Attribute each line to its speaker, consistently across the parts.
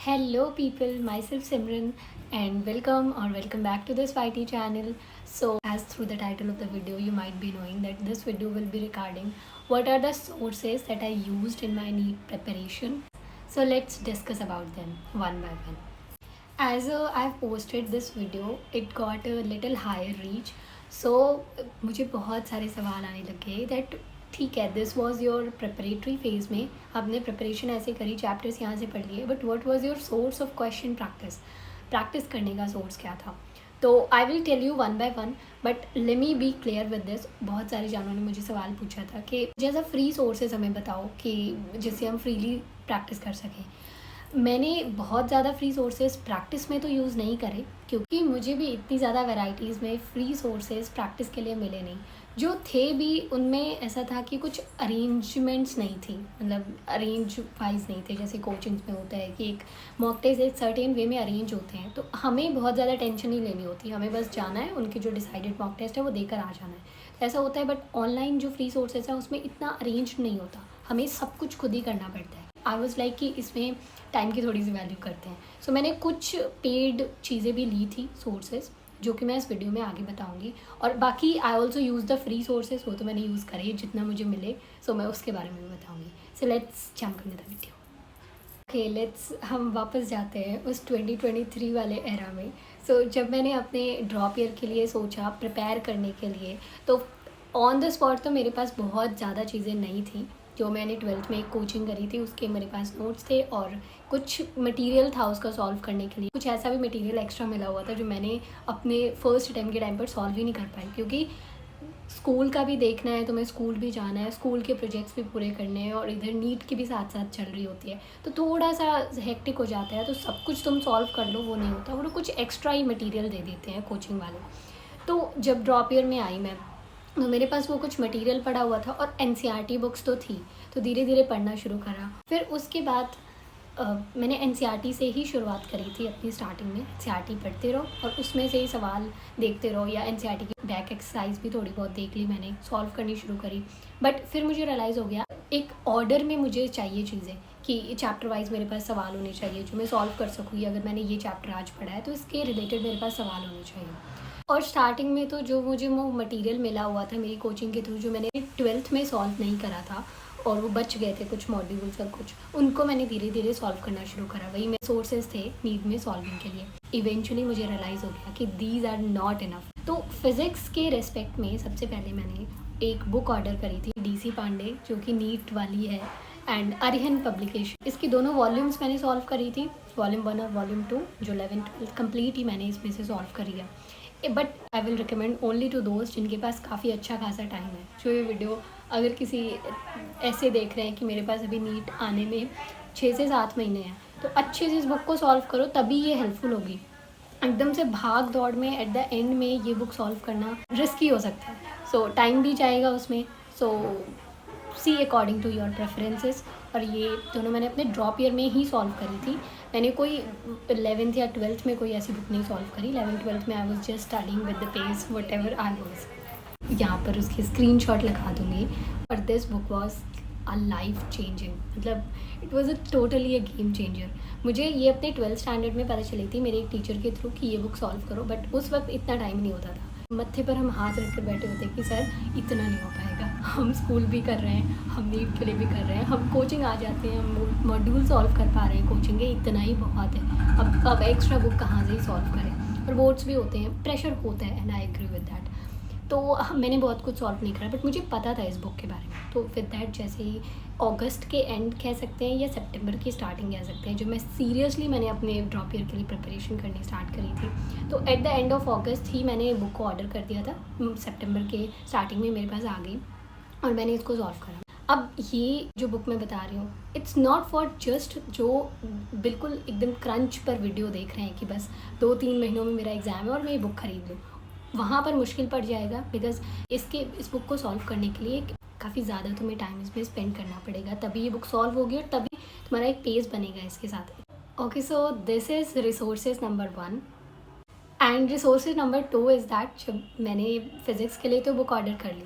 Speaker 1: Hello people, myself Simran and welcome back to this YT channel. So as through the title of the video you might be knowing that this video will be regarding what are the sources that I used in my NEET preparation. So let's discuss about them one by one. As I've posted this video, it got a little higher reach. So मुझे बहुत सारे सवाल आने लगे that ठीक है, this was your preparatory phase में आपने प्रिपरेशन ऐसे करी, चैप्टर्स यहाँ से पढ़ लिए, but what was your source of question practice करने का सोर्स क्या था? तो I will tell you one by one, but let me be clear with this. बहुत सारे जानों ने मुझे सवाल पूछा था कि जैसा फ्री सोर्सेज हमें बताओ कि जिससे हम फ्रीली प्रैक्टिस कर सकें। मैंने बहुत ज़्यादा फ्री सोर्सेज प्रैक्टिस में तो यूज़ नहीं करे, क्योंकि मुझे भी इतनी ज़्यादा वैरायटीज़ में फ्री सोर्सेज प्रैक्टिस के लिए मिले नहीं। जो थे भी उनमें ऐसा था कि कुछ अरेंजमेंट्स नहीं थी, मतलब अरेंज वाइज नहीं थे। जैसे कोचिंग्स में होता है कि एक मॉक टेस्ट एक सर्टेन वे में अरेंज होते हैं, तो हमें बहुत ज़्यादा टेंशन नहीं लेनी होती, हमें बस जाना है, उनके जो डिसाइडेड मॉक टेस्ट है वो देकर आ जाना है, तो ऐसा होता है। बट ऑनलाइन जो फ्री सोर्सेज है उसमें इतना अरेंज नहीं होता, हमें सब कुछ खुद ही करना पड़ता है। आई वॉज़ लाइक कि इसमें टाइम की थोड़ी सी वैल्यू करते हैं। सो मैंने कुछ पेड चीज़ें भी ली थी सोर्सेज, जो कि मैं इस वीडियो में आगे बताऊंगी। और बाकी I also use the free sources, वो तो मैंने यूज़ करे जितना मुझे मिले, सो मैं उसके बारे में भी बताऊंगी। So let's jump in the video. Okay, let's हम वापस जाते हैं उस 2023 वाले एरा में। सो जब मैंने अपने ड्रॉप ईयर के लिए सोचा प्रिपेयर करने के लिए, तो ऑन द स्पॉट तो मेरे पास बहुत ज़्यादा चीज़ें नहीं थी। जो मैंने 12th में एक कोचिंग करी थी उसके मेरे पास नोट्स थे और कुछ मटेरियल था उसका सॉल्व करने के लिए। कुछ ऐसा भी मटेरियल एक्स्ट्रा मिला हुआ था जो मैंने अपने फर्स्ट अटैम्प्ट के टाइम पर सॉल्व ही नहीं कर पाई, क्योंकि स्कूल का भी देखना है, तो मैं स्कूल भी जाना है, स्कूल के प्रोजेक्ट्स भी पूरे करने हैं और इधर नीट की भी साथ साथ चल रही होती है, तो थोड़ा सा हेक्टिक हो जाता है। तो सब कुछ तुम सॉल्व कर लो वो नहीं होता, वो कुछ एक्स्ट्रा ही मटेरियल दे देते हैं कोचिंग वाले। तो जब ड्रॉप ईयर में आई मैं, तो मेरे पास वो कुछ मटेरियल पड़ा हुआ था और एनसीईआरटी बुक्स तो थी, तो धीरे धीरे पढ़ना शुरू करा। फिर उसके बाद मैंने एनसीईआरटी से ही शुरुआत करी थी अपनी स्टार्टिंग में। एनसीईआरटी पढ़ते रहो और उसमें से ही सवाल देखते रहो, या एनसीईआरटी की बैक एक्सरसाइज भी थोड़ी बहुत देख ली मैंने, सॉल्व करनी शुरू करी। बट फिर मुझे रियलाइज़ हो गया एक ऑर्डर में मुझे चाहिए चीज़ें, कि चैप्टर वाइज मेरे पास सवाल होने चाहिए जो मैं सॉल्व कर सकूँ। अगर मैंने ये चैप्टर आज पढ़ा है तो इसके रिलेटेड मेरे पास सवाल होने चाहिए। और स्टार्टिंग में तो जो मुझे वो मटेरियल मिला हुआ था मेरी कोचिंग के थ्रू, जो मैंने 12th में सॉल्व नहीं करा था और वो बच गए थे कुछ मॉड्यूल्स और कुछ, उनको मैंने धीरे धीरे सॉल्व करना शुरू करा। वही मेरे सोर्सेज थे नीट में सॉल्विंग के लिए। इवेंचुअली मुझे रियलाइज़ हो गया कि दीज आर नॉट इनफ। तो फिज़िक्स के रेस्पेक्ट में सबसे पहले मैंने एक बुक ऑर्डर करी थी, DC पांडे, जो कि नीट वाली है, एंड अरिहन पब्लिकेशन। इसकी दोनों वॉल्यूम्स मैंने सॉल्व करी थी, वॉल्यूम 1 और वॉल्यूम 2, जो 11th 12th कंप्लीट ही मैंने इसमें से सॉल्व करी है। But I will recommend only to दोस्त जिनके पास काफ़ी अच्छा खासा टाइम है। जो ये वीडियो अगर किसी ऐसे देख रहे हैं कि मेरे पास अभी नीट आने में 6 से 7 महीने हैं, तो अच्छे से इस बुक को सॉल्व करो, तभी ये हेल्पफुल होगी। एकदम से भाग दौड़ में एट द एंड में ये बुक सॉल्व करना रिस्की हो सकता है, सो टाइम भी जाएगा उसमें। सो सी अकॉर्डिंग टू योर प्रेफरेंसेस। और ये दोनों मैंने अपने ड्रॉप ईयर में ही सॉल्व करी थी। मैंने कोई 11th या 12th में कोई ऐसी बुक नहीं सॉल्व करी। 11th 12th में I was just studying with the pace whatever I was. यहाँ पर उसकी स्क्रीनशॉट लगा दूँगी। और this book was a life changing, मतलब it was a totally a game changer. मुझे ये अपने 12th स्टैंडर्ड में पता चली थी मेरे एक टीचर के थ्रू कि ये बुक सॉल्व करो, बट उस वक्त इतना टाइम नहीं होता था। मत्थे पर हम हाथ रख कर बैठे होते कि सर इतना नहीं हो पाएगा, हम स्कूल भी कर रहे हैं, हम नीट के लिए भी कर रहे हैं, हम कोचिंग आ जाते हैं, हम मॉड्यूल सॉल्व कर पा रहे हैं कोचिंग के, इतना ही बहुत है, अब एक्स्ट्रा बुक कहाँ से ही सॉल्व करें। और बोर्ड्स भी होते हैं, प्रेशर होता है, and I agree with that. तो मैंने बहुत कुछ सॉल्व नहीं करा, बट मुझे पता था इस बुक के बारे में। तो विद दैट जैसे ही अगस्त के एंड कह सकते हैं या सितंबर की स्टार्टिंग कह सकते हैं, जो मैं सीरियसली मैंने अपने ड्रॉप ईयर के लिए प्रिपरेशन करनी स्टार्ट करी थी, तो at the end of August ही मैंने बुक को ऑर्डर कर दिया था। सितंबर के स्टार्टिंग में मेरे पास आ गई और मैंने इसको सॉल्व करा। अब ये जो बुक मैं बता रही हूँ, इट्स नॉट फॉर जस्ट जो बिल्कुल एकदम क्रंच पर वीडियो देख रहे हैं कि बस 2-3 महीनों में मेरा एग्ज़ाम है और मैं ये बुक खरीद लूँ, वहाँ पर मुश्किल पड़ जाएगा। बिकॉज इस बुक को सॉल्व करने के लिए काफ़ी ज़्यादा तुम्हें टाइम इसमें स्पेंड करना पड़ेगा, तभी ये बुक सॉल्व होगी और तभी तुम्हारा एक पेज बनेगा इसके साथ। Okay, so this is resources number 1 and resources number 2 is that जब मैंने फ़िज़िक्स के लिए तो बुक ऑर्डर कर ली,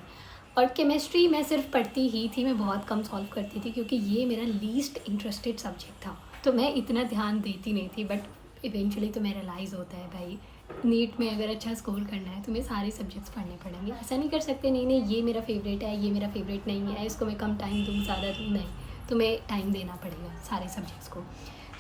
Speaker 1: और केमिस्ट्री मैं सिर्फ पढ़ती ही थी, मैं बहुत कम सॉल्व करती थी क्योंकि ये मेरा लीस्ट इंटरेस्टेड सब्जेक्ट था। तो मैं इतना ध्यान देती नहीं थी, बट इवेंचुअली तो मैं रियलाइज़ होता है भाई, नीट में अगर अच्छा स्कोर करना है तुम्हें सारे सब्जेक्ट्स पढ़ने पड़ेंगे। ऐसा नहीं कर सकते नहीं नहीं ये मेरा फेवरेट है, ये मेरा फेवरेट नहीं है, इसको मैं कम टाइम दूँ, ज़्यादा दूँ, नहीं, तुम्हें टाइम देना पड़ेगा सारे सब्जेक्ट्स को।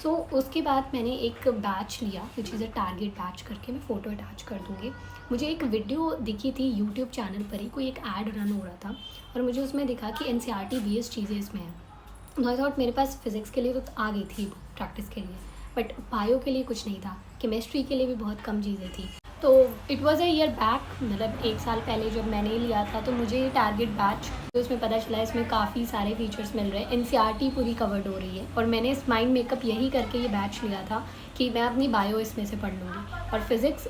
Speaker 1: सो उसके बाद मैंने एक बैच लिया which is a target batch करके, मैं फ़ोटो अटैच कर दूँगी। मुझे एक वीडियो दिखी थी यूट्यूब चैनल पर ही, कोई एक ऐड रन हो रहा था और मुझे उसमें दिखा कि NCERT बेस्ड चीज़ें इसमें हैं। आई थॉट मेरे पास फिज़िक्स के लिए तो आ गई थी प्रैक्टिस के लिए, बट बायो के लिए कुछ नहीं था, केमिस्ट्री के लिए भी बहुत कम चीज़ें थी। तो it was a year back, मतलब 1 साल पहले जब मैंने लिया था, तो मुझे ये टारगेट बैच तो उसमें पता चला इसमें काफ़ी सारे फीचर्स मिल रहे हैं, NCERT पूरी कवर्ड हो रही है और मैंने इस माइंड मेकअप यही करके ये बैच लिया था कि मैं अपनी बायो इसमें से पढ़ लूँगी और फिज़िक्स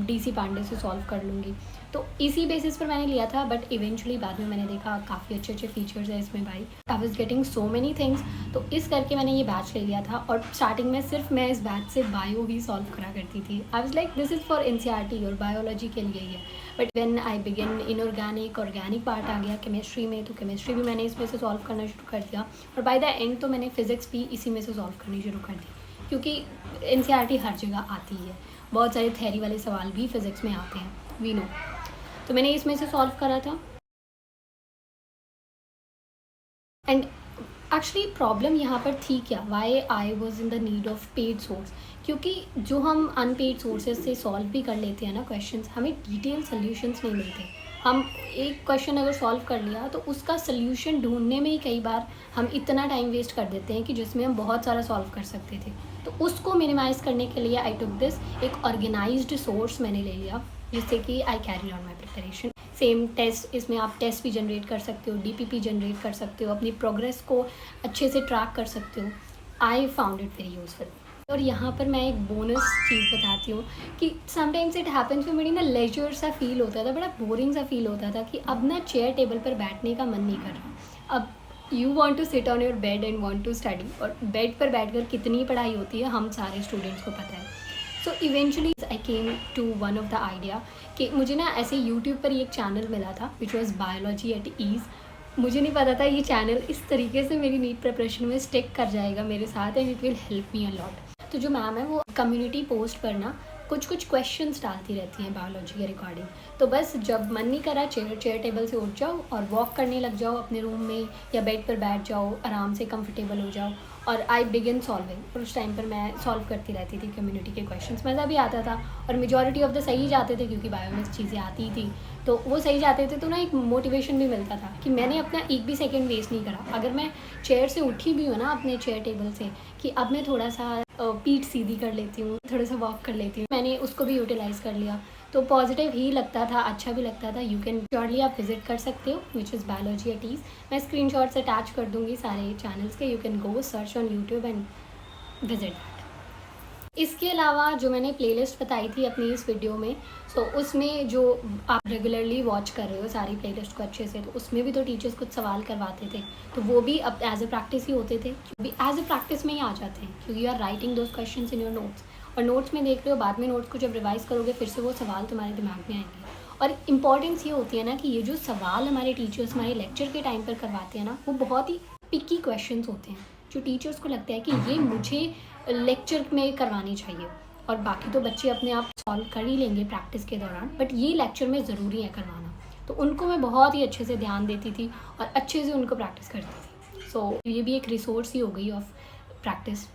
Speaker 1: DC पांडे से सॉल्व कर लूँगी। तो इसी बेसिस पर मैंने लिया था, बट इवेंचुअली बाद में मैंने देखा काफ़ी अच्छे अच्छे फीचर्स हैं इसमें भाई, I was getting so many things. तो इस करके मैंने ये बैच ले लिया था और स्टार्टिंग में सिर्फ मैं इस बैच से बायो ही सॉल्व करा करती थी। I was like this is for NCERT और बायोलॉजी के लिए ही है। But when I begin inorganic, organic part आ गया केमिस्ट्री में, तो केमिस्ट्री भी मैंने इसमें से सॉल्व करना शुरू कर दिया और बाय द एंड तो मैंने फ़िज़िक्स भी इसी में से सॉल्व करनी शुरू कर दी, क्योंकि NCERT हर जगह आती है, बहुत सारे थ्योरी वाले सवाल भी फिज़िक्स में आते हैं, वी नो। तो मैंने इसमें से सॉल्व करा था। एंड एक्चुअली प्रॉब्लम यहाँ पर थी क्या, why I was in the need of paid source, क्योंकि जो हम अनपेड सोर्सेज से सॉल्व भी कर लेते हैं ना क्वेश्चंस, हमें डिटेल सोल्यूशंस नहीं मिलते। हम एक क्वेश्चन अगर सॉल्व कर लिया तो उसका सोल्यूशन ढूंढने में ही कई बार हम इतना टाइम वेस्ट कर देते हैं कि जिसमें हम बहुत सारा सॉल्व कर सकते थे। तो उसको मिनिमाइज़ करने के लिए आई टुक दिस, एक ऑर्गेनाइज्ड सोर्स मैंने ले लिया, जिससे कि I carry on my preparation. Same test, इसमें आप टेस्ट भी जनरेट कर सकते हो, DPP जनरेट कर सकते हो, अपनी प्रोग्रेस को अच्छे से ट्रैक कर सकते हो। I found it very useful. और यहाँ पर मैं एक बोनस चीज़ बताती हूँ कि समटाइम्स इट हैपन्स में मेरी ना लेजर सा फील होता था, बड़ा बोरिंग सा फील होता था कि अब ना चेयर टेबल पर बैठने का मन नहीं कर रहा। अब you want to sit on your bed and want to study, और बेड पर बैठ कर कितनी पढ़ाई होती है हम सारे स्टूडेंट्स को पता है। So eventually I came to one of the idea कि मुझे ना ऐसे यूट्यूब पर ही एक चैनल मिला था which was biology at ease. मुझे नहीं पता था ये चैनल इस तरीके से मेरी नीट प्रिपरेशन में स्टिक कर जाएगा मेरे साथ and it will help me a lot. तो जो मैम है वो कम्युनिटी पोस्ट पर ना कुछ क्वेश्चंस डालती रहती हैं बायोलॉजी के रिकॉर्डिंग। तो बस जब मन नहीं करा चेयर टेबल से उठ जाओ और वॉक करने लग जाओ अपने रूम में, या बेड पर बैठ जाओ, आराम से कंफर्टेबल हो जाओ और आई बिगिन सॉल्विंग। और उस टाइम पर मैं सॉल्व करती रहती थी कम्युनिटी के क्वेश्चंस, मज़ा भी आता था और मेजॉरिटी ऑफ द सही जाते थे क्योंकि बायो में चीज़ें आती थी, तो वो सही जाते थे। तो ना एक मोटिवेशन भी मिलता था कि मैंने अपना एक भी सेकंड वेस्ट नहीं करा। अगर मैं चेयर से उठी भी हूँ ना अपने चेयर टेबल से, कि अब मैं थोड़ा सा पीठ सीधी कर लेती हूँ, थोड़ा सा वॉक कर लेती हूँ, मैंने उसको भी यूटिलाइज़ कर लिया। तो पॉजिटिव ही लगता था, अच्छा भी लगता था। यू कैन श्योरली आप विजिट कर सकते हो which is biology at ease. मैं स्क्रीनशॉट्स अटैच कर दूँगी सारे चैनल्स के, you can go search on YouTube and visit that. इसके अलावा जो मैंने प्लेलिस्ट बताई थी अपनी इस वीडियो में, सो उसमें जो आप रेगुलरली वॉच कर रहे हो सारी प्लेलिस्ट को अच्छे से, तो उसमें भी तो टीचर्स कुछ सवाल करवाते थे, तो वो भी अब एज अ प्रैक्टिस ही होते थे, जो भी एज अ प्रैक्टिस में ही आ जाते हैं क्योंकि you are writing those questions in your notes. और नोट्स में देख रहे हो, बाद में नोट्स को जब रिवाइज करोगे फिर से वो सवाल तुम्हारे दिमाग में आएंगे। और इम्पॉर्टेंस ये होती है ना कि ये जो सवाल हमारे टीचर्स हमारे लेक्चर के टाइम पर करवाते हैं ना, वो बहुत ही पिकी क्वेश्चंस होते हैं जो टीचर्स को लगता है कि ये मुझे लेक्चर में करवानी चाहिए, और बाकी तो बच्चे अपने आप सॉल्व कर ही लेंगे प्रैक्टिस के दौरान, बट ये लेक्चर में ज़रूरी है करवाना। तो उनको मैं बहुत ही अच्छे से ध्यान देती थी और अच्छे से उनको प्रैक्टिस करती थी। सो ये भी एक रिसोर्स ही हो गई of practice.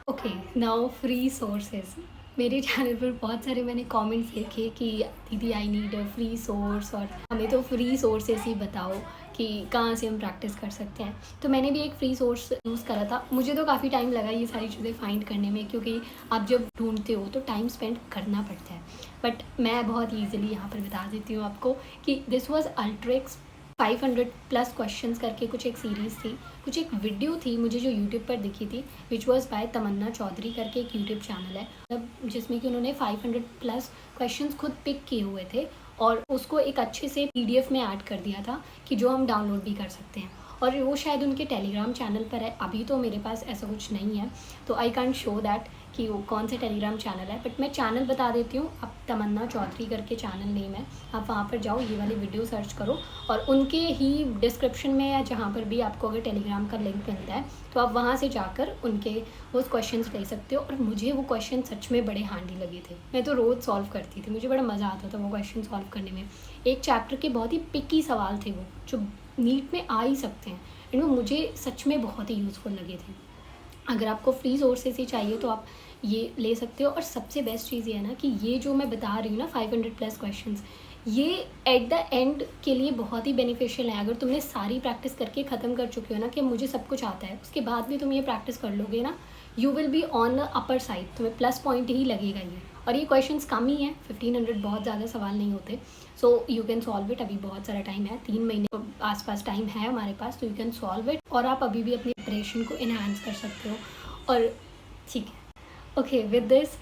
Speaker 1: Okay, now free sources. मेरे चैनल पर बहुत सारे मैंने कमेंट्स देखे कि दीदी I need a free source, और हमें तो फ्री सोर्सेज ही बताओ कि कहाँ से हम प्रैक्टिस कर सकते हैं। तो मैंने भी एक फ्री सोर्स यूज़ करा था। मुझे तो काफ़ी टाइम लगा ये सारी चीज़ें फाइंड करने में, क्योंकि आप जब ढूंढते हो तो टाइम स्पेंड करना पड़ता है, बट मैं बहुत ईजिली यहाँ पर बता देती हूँ आपको कि दिस वॉज अल्ट्रिक्स 500+ क्वेश्चंस करके कुछ एक सीरीज़ थी, कुछ एक वीडियो थी मुझे जो यूट्यूब पर दिखी थी, विच वॉज बाय तमन्ना चौधरी करके एक यूट्यूब चैनल है, मतलब जिसमें कि उन्होंने 500+ क्वेश्चंस खुद पिक किए हुए थे और उसको एक अच्छे से PDF में ऐड कर दिया था कि जो हम डाउनलोड भी कर सकते हैं। और वो शायद उनके टेलीग्राम चैनल पर है, अभी तो मेरे पास ऐसा कुछ नहीं है तो आई कैंट शो दैट कि वो कौन सा टेलीग्राम चैनल है, बट मैं चैनल बता देती हूँ। आप तमन्ना चौधरी करके चैनल नेम है, आप वहाँ पर जाओ, ये वाली वीडियो सर्च करो और उनके ही डिस्क्रिप्शन में या जहाँ पर भी आपको अगर टेलीग्राम का लिंक मिलता है तो आप वहाँ से जाकर उनके वो क्वेश्चंस ले सकते हो। और मुझे वो क्वेश्चन सच में बड़े हैंडी लगे थे, मैं तो रोज़ सॉल्व करती थी, मुझे बड़ा मज़ा आता था वो क्वेश्चन सॉल्व करने में। एक चैप्टर के बहुत ही पिकी सवाल थे वो, जो नीट में आ ही सकते हैं, एंड वो मुझे सच में बहुत ही यूज़फुल लगे थे। अगर आपको फ्री सोर्सेस ही चाहिए तो आप ये ले सकते हो। और सबसे बेस्ट चीज़ ये है ना कि ये जो मैं बता रही हूँ ना 500+ क्वेश्चंस, ये एट द एंड के लिए बहुत ही बेनिफिशियल है। अगर तुमने सारी प्रैक्टिस करके ख़त्म कर चुके हो ना कि मुझे सब कुछ आता है, उसके बाद भी तुम ये प्रैक्टिस कर लोगे ना, you will be on the upper side, तुम्हें प्लस पॉइंट ही लगेगा ये। और ये क्वेश्चंस कम ही हैं, 1500 बहुत ज़्यादा सवाल नहीं होते। So you can solve it, अभी बहुत सारा टाइम है, 3 महीने आसपास टाइम है हमारे पास, तो यू कैन सॉल्व इट और आप अभी भी अपनी प्रिपरेशन को इन्हांस कर सकते हो। और ठीक है, ओके विद दिस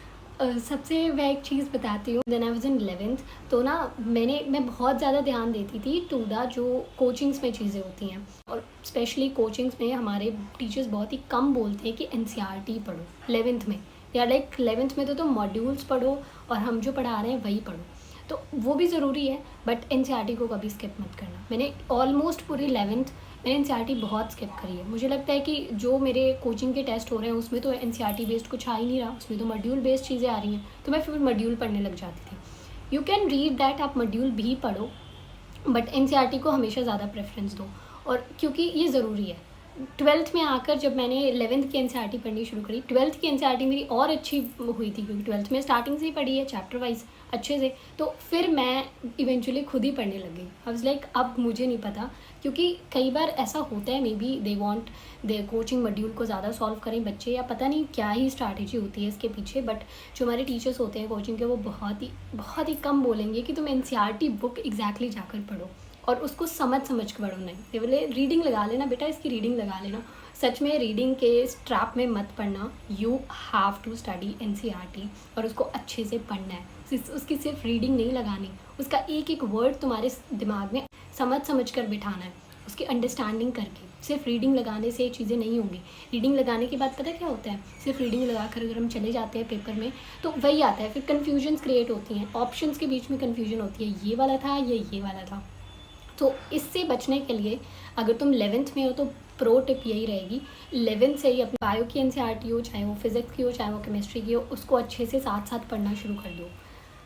Speaker 1: सबसे मैं एक चीज़ बताती हूँ। Then I was in 11th, तो ना मैं बहुत ज़्यादा ध्यान देती थी टू द जो कोचिंग्स में चीज़ें होती हैं, और स्पेशली कोचिंग्स में हमारे टीचर्स बहुत ही कम बोलते हैं कि NCERT पढ़ो 11th में, या लाइक 11th में तो तुम मॉड्यूल्स पढ़ो और हम जो पढ़ा रहे हैं वही पढ़ो, तो वो भी ज़रूरी है, बट NCERT को कभी स्किप मत करना। मैंने ऑलमोस्ट पूरी 11th मैंने NCERT बहुत स्किप करी है। मुझे लगता है कि जो मेरे कोचिंग के टेस्ट हो रहे हैं उसमें तो NCERT बेस्ड कुछ आ ही नहीं रहा, उसमें तो मॉड्यूल बेस्ड चीज़ें आ रही हैं, तो मैं फिर मॉड्यूल पढ़ने लग जाती थी। यू कैन रीड दैट, आप मॉड्यूल भी पढ़ो, बट NCERT को हमेशा ज़्यादा प्रेफरेंस दो, और क्योंकि ये ज़रूरी है। 12th में आकर जब मैंने 11th की NCERT पढ़नी शुरू करी, 12th की NCERT मेरी और अच्छी हुई थी, क्योंकि 12th में स्टार्टिंग से ही पढ़ी है चैप्टर वाइज अच्छे से, तो फिर मैं इवेंचुअली खुद ही पढ़ने लग गई। आई वाज लाइक अब मुझे नहीं पता, क्योंकि कई बार ऐसा होता है, may be they want they coaching module को ज़्यादा सॉल्व करें बच्चे, या पता नहीं क्या ही स्ट्रैटेजी होती है इसके पीछे, बट जो हमारे टीचर्स होते हैं कोचिंग के, वो बहुत ही कम बोलेंगे कि तुम NCERT बुक एग्जैक्टली जाकर पढ़ो और उसको समझ के पढ़ो। नहीं, ये बोले रीडिंग लगा लेना बेटा, इसकी रीडिंग लगा लेना। सच में रीडिंग के ट्रैप में मत पढ़ना, you have to study NCERT और उसको अच्छे से पढ़ना है। उसकी सिर्फ रीडिंग नहीं लगानी, उसका एक एक वर्ड तुम्हारे दिमाग में समझ कर बिठाना है, उसकी अंडरस्टैंडिंग करके। सिर्फ रीडिंग लगाने से चीज़ें नहीं होंगी। रीडिंग लगाने के बाद पता क्या होता है, सिर्फ रीडिंग लगा कर अगर हम चले जाते हैं पेपर में तो वही आता है, फिर कन्फ्यूजन्स क्रिएट होती हैं, ऑप्शंस के बीच में कन्फ्यूजन होती है, ये वाला था ये वाला था। तो इससे बचने के लिए अगर तुम 11th में हो तो प्रो टिप यही रहेगी, 11th से ही अपनी बायो की NCERT हो, चाहे वो फिज़िक्स की हो, चाहे वो केमिस्ट्री की हो, उसको अच्छे से साथ साथ पढ़ना शुरू कर दो।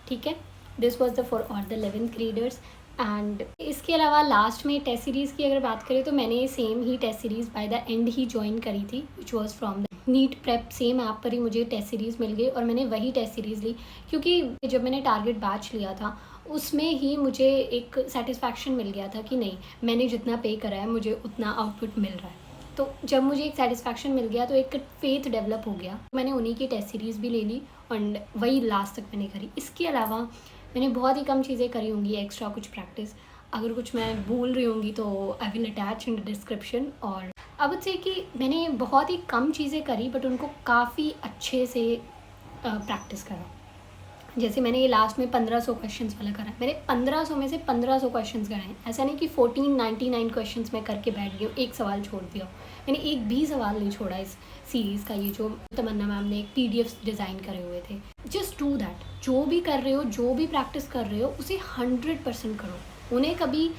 Speaker 1: ठीक है, this was the for all the 11th graders. And इसके अलावा लास्ट में टेस्ट सीरीज़ की अगर बात करें तो मैंने सेम ही test series by the end ही ज्वाइन करी थी, which was from the NEET prep. Same app पर ही मुझे टेस्ट सीरीज़ मिल गई और मैंने वही टेस्ट सीरीज़ ली, क्योंकि जब मैंने टारगेट बैच लिया था उसमें ही मुझे एक सेटिस्फैक्शन मिल गया था कि नहीं, मैंने जितना पे करा है मुझे उतना आउटपुट मिल रहा है। तो जब मुझे एक सेटिस्फैक्शन मिल गया तो एक फेथ डेवलप हो गया, मैंने उन्हीं की टेस्ट सीरीज़ भी ले ली एंड वही लास्ट तक मैंने करी। इसके अलावा मैंने बहुत ही कम चीज़ें करी होंगी एक्स्ट्रा कुछ प्रैक्टिस, अगर कुछ मैं भूल रही होंगी तो I will attach in the description. और अब से कि मैंने बहुत ही कम चीज़ें करी बट उनको काफ़ी अच्छे से प्रैक्टिस करा। जैसे मैंने ये लास्ट में 1500 क्वेश्चंस वाला करा, मैंने 1500 में से 1500 क्वेश्चंस कराए। ऐसा नहीं कि 1499 क्वेश्चंस मैं करके बैठ गई हूँ, एक सवाल छोड़ दिया। मैंने एक भी सवाल नहीं छोड़ा इस सीरीज़ का। ये जो तमन्ना मैम ने एक PDF डिज़ाइन करे हुए थे, जस्ट डू दैट। जो भी कर रहे हो, जो भी प्रैक्टिस कर रहे हो, उसे 100% करो, उन्हें कभी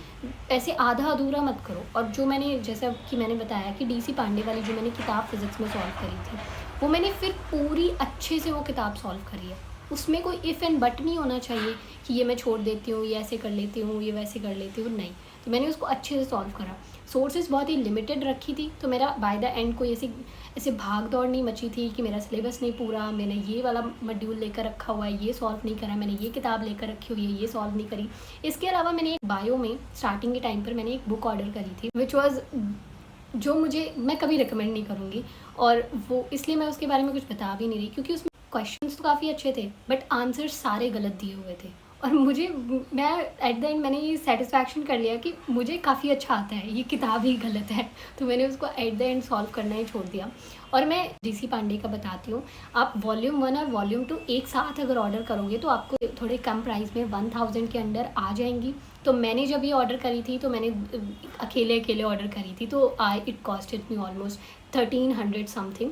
Speaker 1: ऐसे आधा अधूरा मत करो। और जो मैंने जैसा कि मैंने बताया कि DC पांडे वाली जो मैंने किताब फिज़िक्स में सॉल्व करी थी, वो मैंने फिर पूरी अच्छे से वो किताब सॉल्व करी है। उसमें कोई इफ़ एंड बट नहीं होना चाहिए कि ये मैं छोड़ देती हूँ, ये ऐसे कर लेती हूँ, ये वैसे कर लेती हूँ, नहीं। तो मैंने उसको अच्छे से सॉल्व करा। सोर्सेज बहुत ही लिमिटेड रखी थी, तो मेरा बाय द एंड कोई ऐसे भाग दौड़ नहीं मची थी कि मेरा सिलेबस नहीं पूरा, मैंने ये वाला मॉड्यूल लेकर रखा हुआ है, ये सॉल्व नहीं करा, मैंने ये किताब लेकर रखी हुई है, ये सॉल्व नहीं करी। इसके अलावा मैंने एक बायो में स्टार्टिंग के टाइम पर मैंने एक बुक ऑर्डर करी थी, विच वॉज जो मैं कभी रिकमेंड नहीं करूँगी, और वो इसलिए मैं उसके बारे में कुछ बता भी नहीं रही, क्योंकि उसमें क्वेश्चंस तो काफ़ी अच्छे थे बट आंसर्स सारे गलत दिए हुए थे। और मैं एट द एंड मैंने ये सेटिस्फैक्शन कर लिया कि मुझे काफ़ी अच्छा आता है, ये किताब ही गलत है, तो मैंने उसको एट द एंड सॉल्व करना ही छोड़ दिया। और मैं DC पांडे का बताती हूँ, आप वॉल्यूम 1 और वॉल्यूम 2 एक साथ अगर ऑर्डर करोगे तो आपको थोड़े कम प्राइस में 1000 के अंडर आ जाएंगी। तो मैंने जब ये ऑर्डर करी थी तो मैंने अकेले ऑर्डर करी थी, तो it costed me almost 1300 something.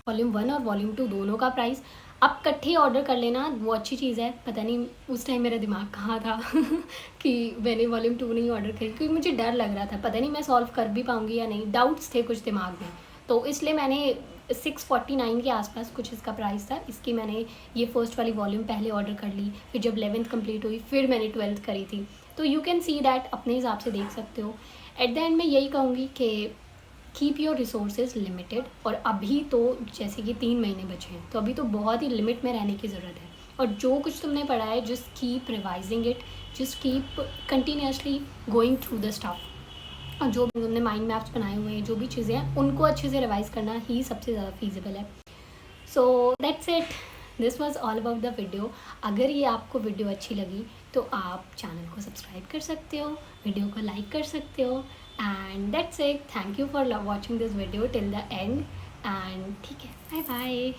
Speaker 1: Volume 1 और वॉल्यूम 2 दोनों का प्राइस। आप इकट्ठे ऑर्डर कर लेना, वो अच्छी चीज़ है। पता नहीं उस टाइम मेरा दिमाग कहाँ था कि मैंने वॉल्यूम 2 नहीं ऑर्डर करी, क्योंकि मुझे डर लग रहा था, पता नहीं मैं सॉल्व कर भी पाऊँगी या नहीं, डाउट्स थे कुछ दिमाग में। तो इसलिए मैंने 649 के आसपास कुछ इसका प्राइस था। इसकी मैंने ये फर्स्ट वाली वॉल्यूम पहले ऑर्डर कर ली, फिर जब 11th कंप्लीट हुई फिर मैंने 12th करी थी। तो यू कैन सी दैट, अपने हिसाब से देख सकते हो। एट द एंड मैं यही कहूँगी कि कीप योर रिसोर्सेज लिमिटेड। और अभी तो जैसे कि 3 महीने बचे हैं, तो अभी तो बहुत ही लिमिट में रहने की ज़रूरत है। और जो कुछ तुमने पढ़ा है, just keep revising it, just keep continuously going through the stuff. और जो भी तुमने माइंड मैप्स बनाए हुए हैं, जो भी चीज़ें हैं, उनको अच्छे से रिवाइज करना ही सबसे ज़्यादा फीजिबल है। So that's it, this was all about the video. अगर ये आपको वीडियो अच्छी लगी तो आप चैनल को सब्सक्राइब कर सकते हो, वीडियो को लाइक कर सकते हो। And that's it, thank you for watching this video till the end. And ठीक है, बाय बाय।